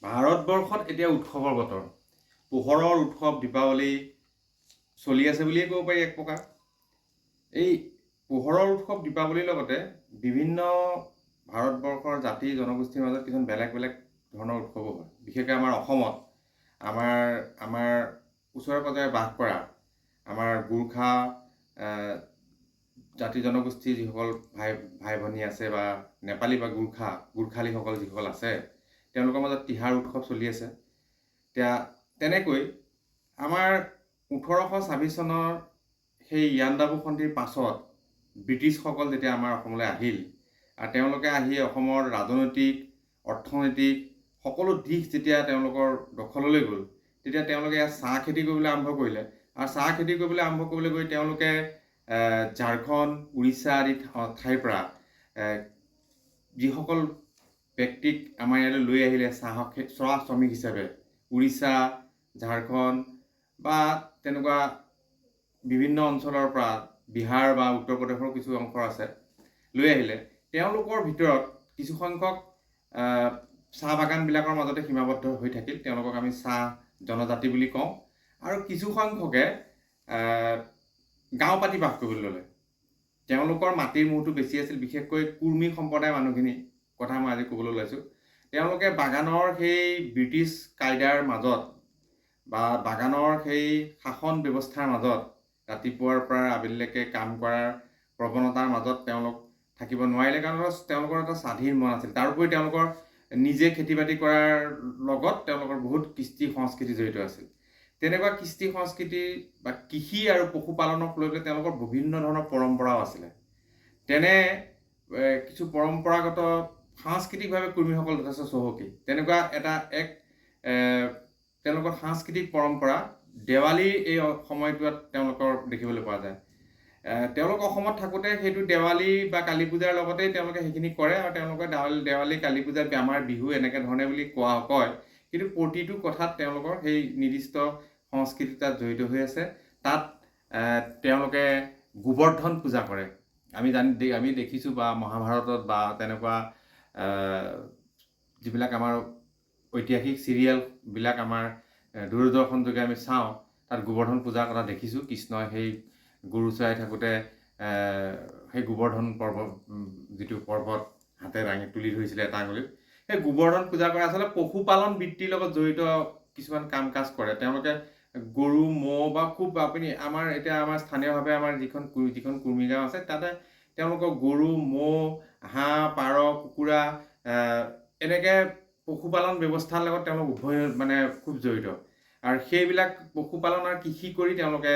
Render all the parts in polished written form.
ভাৰতবৰ্ষত এতিয়া উৎসৱৰ বতৰ। পোহৰৰ উৎসৱ দীপাৱলী চলি আছে বুলিয়ে ক'ব পাৰি এক প্ৰকাৰ। এই পোহৰৰ উৎসৱ দীপাৱলীৰ লগতে বিভিন্ন ভাৰতবৰ্ষৰ জাতি জনগোষ্ঠীৰ মাজত কিছুমান বেলেগ বেলেগ ধৰণৰ উৎসৱো হয়। বিশেষকৈ আমাৰ অসমত আমাৰ ওচৰে পাঁজৰে বাস কৰা আমাৰ গোৰ্খা জাতি জনগোষ্ঠী যিসকল ভাই ভনী আছে বা নেপালী বা গোৰ্খালীসকল যিসকল আছে, তেওঁলোকৰ মাজত তিহাৰ উৎসৱ চলি আছে। তেনেকৈ আমাৰ 1826 চনৰ সেই ইয়াণ্ডাবু সন্ধিৰ পাছত ব্ৰিটিছসকল যেতিয়া আমাৰ অসমলৈ আহিল, আৰু তেওঁলোকে আহি অসমৰ ৰাজনৈতিক অৰ্থনৈতিক সকলো দিশ যেতিয়া তেওঁলোকৰ দখললৈ গ'ল, তেতিয়া তেওঁলোকে ইয়াত চাহ খেতি কৰিবলৈ আৰম্ভ কৰিলে। আৰু চাহ খেতি কৰিবলৈ আৰম্ভ কৰিবলৈ গৈ তেওঁলোকে ঝাৰখণ্ড উৰিষ্যা আদি ঠাইৰ পৰা যিসকল ব্যক্তিক আমাৰ ইয়ালৈ লৈ আহিলে চাহ শ্ৰমিক হিচাপে, উৰিষ্যা ঝাৰখণ্ড বা তেনেকুৱা বিভিন্ন অঞ্চলৰ পৰা বিহাৰ বা উত্তৰ প্ৰদেশৰ কিছু অংশ আছে লৈ আহিলে। তেওঁলোকৰ ভিতৰত কিছুসংখ্যক চাহ বাগানবিলাকৰ মাজতে সীমাবদ্ধ হৈ থাকিল, তেওঁলোকক আমি চাহ জনজাতি বুলি কওঁ। আৰু কিছুসংখ্যকে গাঁও পাতি বাস কৰিবলৈ ল'লে। তেওঁলোকৰ মাটিৰ মোহটো বেছি আছিল, বিশেষকৈ কুৰ্মী সম্প্ৰদায়ৰ মানুহখিনি কথা মই আজি ক'বলৈ ওলাইছোঁ। তেওঁলোকে বাগানৰ সেই ব্ৰিটিছ কায়দাৰ মাজত বা বাগানৰ সেই শাসন ব্যৱস্থাৰ মাজত ৰাতিপুৱাৰ পৰা আবেলিলৈকে কাম কৰাৰ প্ৰৱণতাৰ মাজত তেওঁলোক থাকিব নোৱাৰিলে, কাৰণ তেওঁলোকৰ এটা স্বাধীন মন আছিল। তাৰোপৰি তেওঁলোকৰ নিজে খেতি বাতি কৰাৰ লগত তেওঁলোকৰ বহুত কৃষ্টি সংস্কৃতি জড়িত আছিল। তেনেকুৱা কৃষ্টি সংস্কৃতি বা কৃষি আৰু পশুপালনক লৈ পেলাই তেওঁলোকৰ বিভিন্ন ধৰণৰ পৰম্পৰাও আছিলে। তেনে কিছু পৰম্পৰাগত সাংস্কৃতিকভাৱে কুৰ্মীসকল যথেষ্ট চহকী। তেনেকুৱা তেওঁলোকৰ সাংস্কৃতিক পৰম্পৰা দেৱালীৰ এই সময়টোত তেওঁলোকৰ দেখিবলৈ পোৱা যায়। তেওঁলোক অসমত থাকোঁতে সেইটো দেৱালী বা কালী পূজাৰ লগতেই তেওঁলোকে সেইখিনি কৰে, আৰু তেওঁলোকে দেৱালী কালী পূজা আমাৰ বিহু এনেকৈ ধৰণে বুলি কয়, কিন্তু প্ৰতিটো কথাত তেওঁলোকৰ সেই নিৰ্দিষ্ট সংস্কৃতি তাত জড়িত হৈ আছে। তাত তেওঁলোকে গোবৰ্ধন পূজা কৰে। আমি দেখিছোঁ বা মহাভাৰতত বা তেনেকুৱা যিবিলাক আমাৰ ঐতিহাসিক চিৰিয়েলবিলাক আমাৰ দূৰদৰ্শন যোগে আমি চাওঁ, তাত গোবৰ্ধন পূজাৰ কথা দেখিছোঁ। কৃষ্ণই সেই গৰু চৰাই থাকোঁতে সেই গোবৰ্ধন যিটো পৰ্বত হাতে দাঙি তুলি ধৰিছিলে এটা আঙুলিত, সেই গোবৰ্ধন পূজা কৰে। আচলতে পশুপালন বৃত্তিৰ লগত জড়িত কিছুমান কাম কাজ কৰে তেওঁলোকে। গৰু ম'হ বা আমাৰ স্থানীয়ভাৱে আমাৰ যিখন কুৰ্মী গাঁও আছে, তাতে তেওঁলোকৰ গৰু ম'হ হাঁহ পাৰ কুকুৰা এনেকৈ পশুপালন ব্যৱস্থাৰ লগত তেওঁলোক উভয় খুব জড়িত। আৰু সেইবিলাক পশুপালন আৰু কৃষি কৰি তেওঁলোকে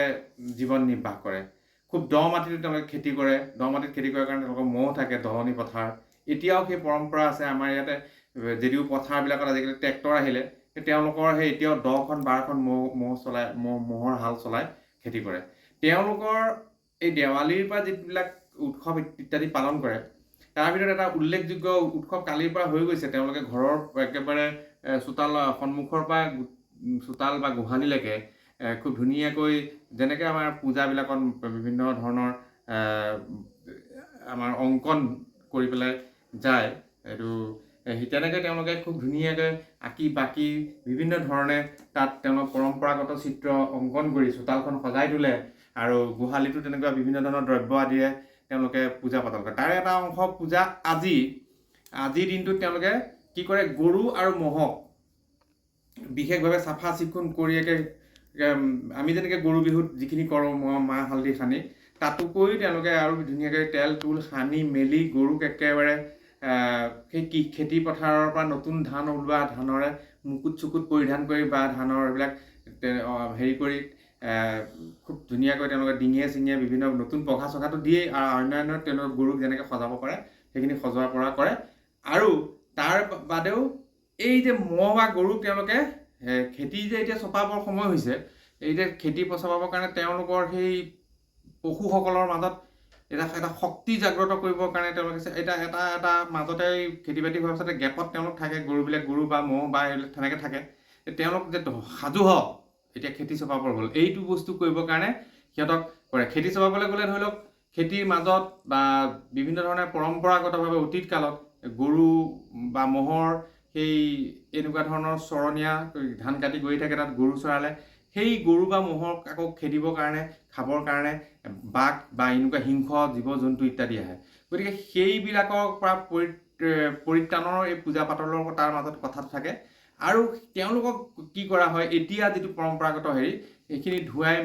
জীৱন নিৰ্বাহ কৰে। খুব দ মাটিতো তেওঁলোকে খেতি কৰে। দ মাটিত খেতি কৰাৰ কাৰণে তেওঁলোকৰ ম'হ থাকে, দলনি পথাৰ। এতিয়াও সেই পৰম্পৰা আছে আমাৰ ইয়াতে। যদিও পথাৰবিলাকত আজিকালি ট্ৰেক্টৰ আহিলে, তেওঁলোকৰ সেই এতিয়াও 10খন 12খন ম'হৰ হাল চলাই খেতি কৰে। তেওঁলোকৰ এই দেৱালীৰ পৰা যিবিলাক উৎসৱ ইত্যাদি পালন কৰে, তাৰ ভিতৰত এটা উল্লেখযোগ্য উৎসৱ কালিৰ পৰা হৈ গৈছে। তেওঁলোকে ঘৰৰ একেবাৰে সন্মুখৰ পৰা চোতাল বা গোহালিলৈকে খুব ধুনীয়াকৈ, যেনেকৈ আমাৰ পূজাবিলাকত বিভিন্ন ধৰণৰ আমাৰ অংকন কৰি পেলাই যায়, তেনেকৈ তেওঁলোকে খুব ধুনীয়াকৈ আঁকি বাকি বিভিন্ন ধৰণে তাত তেওঁলোক পৰম্পৰাগত চিত্ৰ অংকন কৰি চোতালখন সজাই তোলে। আৰু গোহালিতো তেনেকুৱা বিভিন্ন ধৰণৰ দ্ৰব্য আদিৰে তেওঁলোকে পূজা পাতল কৰে। তাৰে এটা অংশ পূজা আজিৰ দিনটোত তেওঁলোকে কি কৰে, গৰু আৰু ম'হক বিশেষভাৱে চাফা চিকুণ কৰি আমি যেনেকৈ গৰু বিহুত যিখিনি কৰোঁ মাহ হালধি সানি, তাতোকৈ তেওঁলোকে আৰু ধুনীয়াকৈ তেল তুল সানি মেলি গৰুক একেবাৰে সেই খেতি পথাৰৰ পৰা নতুন ধান ওলোৱা ধানৰে মুকুট চুকুট পৰিধান কৰি বা ধানৰ এইবিলাক হেৰি কৰি খুব ধুনীয়াকৈ তেওঁলোকে ডিঙিয়ে চিঙিয়ে বিভিন্ন নতুন পঘা চঘাটো দিয়েই, আৰু অন্যান্য তেওঁলোকে গৰুক যেনেকৈ সজাব পাৰে সেইখিনি সজোৱা পৰা কৰে। আৰু তাৰ বাদেও এই যে ম'হ বা গৰুক তেওঁলোকে খেতি যে এতিয়া চপাবৰ সময় হৈছে, এই যে খেতি চপাবৰ কাৰণে তেওঁলোকৰ সেই পশুসকলৰ মাজত এটা শক্তি জাগ্ৰত কৰিবৰ কাৰণে তেওঁলোকে এটা মাজতে খেতি বাতি হোৱাৰ পাছতে গেপত তেওঁলোক থাকে, গৰু বা ম'হ বা এইবিলাক তেনেকৈ থাকে। তেওঁলোক যে সাজু হওক এতিয়া খেতি চপাবৰ হ'ল, এইটো বস্তু কৰিবৰ কাৰণে সিহঁতক কৰে। খেতি চপাবলৈ গ'লে ধৰি লওক খেতিৰ মাজত বা বিভিন্ন ধৰণে পৰম্পৰাগতভাৱে অতীত কালত গৰু বা ম'হৰ সেই এনেকুৱা ধৰণৰ চৰণীয়া ধান কাটি গৈ থাকে, তাত গৰু চৰালে সেই গৰু বা ম'হক আকৌ খেদিবৰ কাৰণে খাবৰ কাৰণে বাঘ বা এনেকুৱা হিংস্ৰ জীৱ জন্তু ইত্যাদি আহে। গতিকে সেইবিলাকৰ পৰা পৰিত্ৰাণৰ এই পূজা পাতলৰ তাৰ মাজত কথা থাকে। আৰু তেওঁলোকক কি কৰা হয়, এতিয়া যিটো পৰম্পৰাগত সেইখিনি ধুৱাই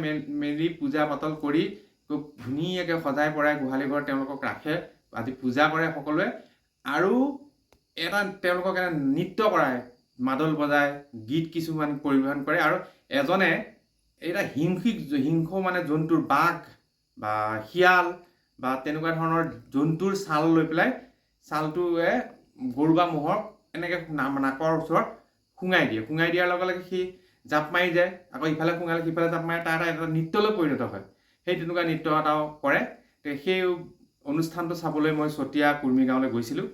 মেলি পূজা পাতল কৰি খুব ধুনীয়াকৈ সজাই পৰাই গোহালি ঘৰত তেওঁলোকক ৰাখে, আজি পূজা কৰে সকলোৱে। আৰু এটা তেওঁলোকক এটা নৃত্য কৰায়, মাদল বজায়, গীত কিছুমান পৰিৱেশন কৰে। আৰু এজনে এটা হিংস্ৰ মানে জন্তুৰ বাঘ বা শিয়াল বা তেনেকুৱা ধৰণৰ জন্তুৰ ছাল লৈ পেলাই ছালটোৱে গৰু বা ম'হক এনেকৈ নাকৰ ওচৰত শুঙাই দিয়ে। শুঙাই দিয়াৰ লগে লগে সি জাপ মাৰি যায়, আকৌ ইফালে শুঙালে সিফালে জাপ মাৰে, তাৰ এটা নৃত্যলৈ পৰিণত হয়। সেই তেনেকুৱা নৃত্য এটাও কৰে। সেই অনুষ্ঠানটো চাবলৈ মই চতিয়া কুৰ্মী গাঁৱলৈ গৈছিলোঁ।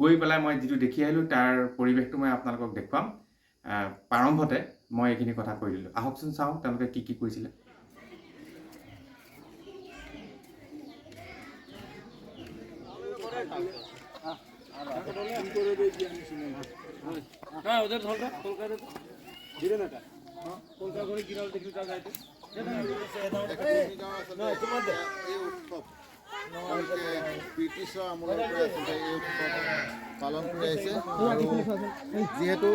গৈ পেলাই মই যিটো দেখি আহিলোঁ তাৰ পৰিৱেশটো মই আপোনালোকক দেখুৱাম। প্ৰাৰম্ভতে মই এইখিনি কথা কৈ দিলোঁ। আহকচোন চাওঁ তেওঁলোকে কি কৰিছিলে। ব্ৰিটিছৰ আমলৰ পৰা আচলতে এই উৎসৱ পালন কৰি আহিছে। আৰু যিহেতু